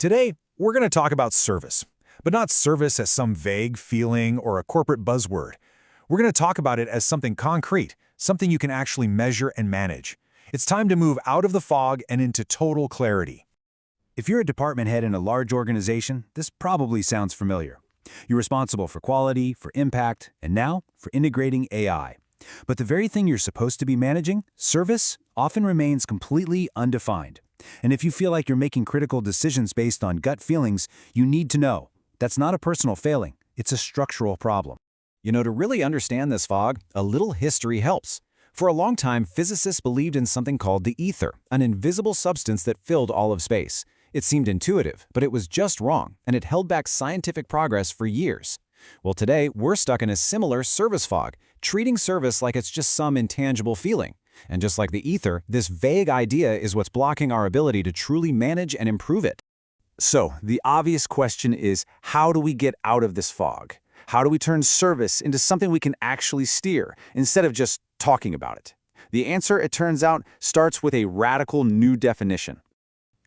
Today, we're going to talk about service, but not service as some vague feeling or a corporate buzzword. We're going to talk about it as something concrete, something you can actually measure and manage. It's time to move out of the fog and into total clarity. If you're a department head in a large organization, this probably sounds familiar. You're responsible for quality, for impact, and now for integrating AI. But the very thing you're supposed to be managing, service, often remains completely undefined. And if you feel like you're making critical decisions based on gut feelings, you need to know that's not a personal failing, it's a structural problem. To really understand this fog, a little history helps. For a long time, physicists believed in something called the ether, an invisible substance that filled all of space. It seemed intuitive, but it was just wrong, and it held back scientific progress for years. Well, today, we're stuck in a similar service fog, treating service like it's just some intangible feeling. And just like the ether, this vague idea is what's blocking our ability to truly manage and improve it. So, the obvious question is, how do we get out of this fog? How do we turn service into something we can actually steer, instead of just talking about it? The answer, it turns out, starts with a radical new definition.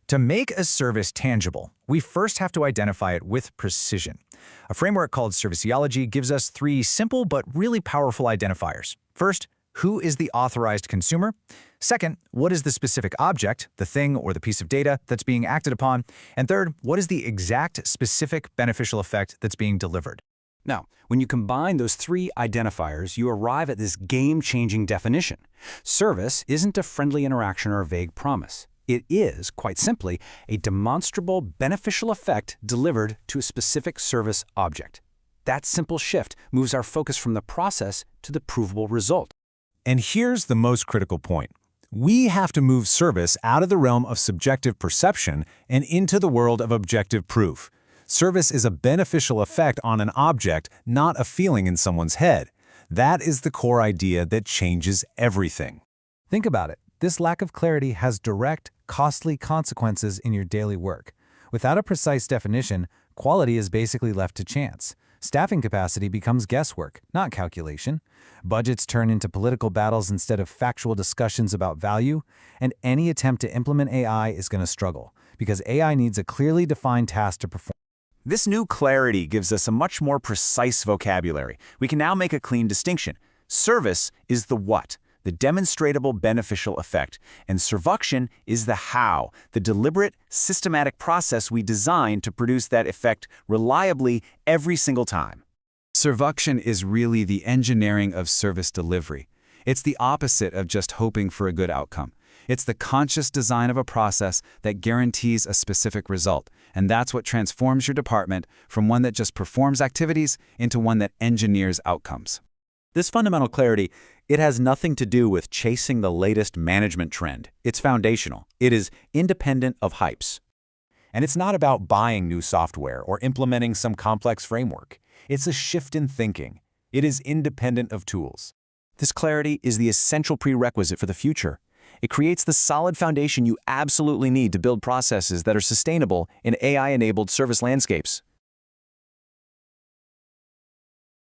To make a service tangible, we first have to identify it with precision. A framework called serviceology gives us three simple but really powerful identifiers. First, who is the authorized consumer? Second, what is the specific object, the thing or the piece of data that's being acted upon? And third, what is the exact specific beneficial effect that's being delivered? Now, when you combine those three identifiers, you arrive at this game-changing definition. Service isn't a friendly interaction or a vague promise. It is, quite simply, a demonstrable beneficial effect delivered to a specific service object. That simple shift moves our focus from the process to the provable result. And here's the most critical point. We have to move service out of the realm of subjective perception and into the world of objective proof. Service is a beneficial effect on an object, not a feeling in someone's head. That is the core idea that changes everything. Think about it. This lack of clarity has direct, costly consequences in your daily work. Without a precise definition, quality is basically left to chance. Staffing capacity becomes guesswork, not calculation. Budgets turn into political battles instead of factual discussions about value. And any attempt to implement AI is going to struggle, because AI needs a clearly defined task to perform. This new clarity gives us a much more precise vocabulary. We can now make a clean distinction. Service is the what, the demonstrable beneficial effect, and servuction is the how, the deliberate, systematic process we design to produce that effect reliably every single time. Servuction is really the engineering of service delivery. It's the opposite of just hoping for a good outcome. It's the conscious design of a process that guarantees a specific result, and that's what transforms your department from one that just performs activities into one that engineers outcomes. This fundamental clarity, it has nothing to do with chasing the latest management trend. It's foundational. It is independent of hypes. And it's not about buying new software or implementing some complex framework. It's a shift in thinking. It is independent of tools. This clarity is the essential prerequisite for the future. It creates the solid foundation you absolutely need to build processes that are sustainable in AI-enabled service landscapes.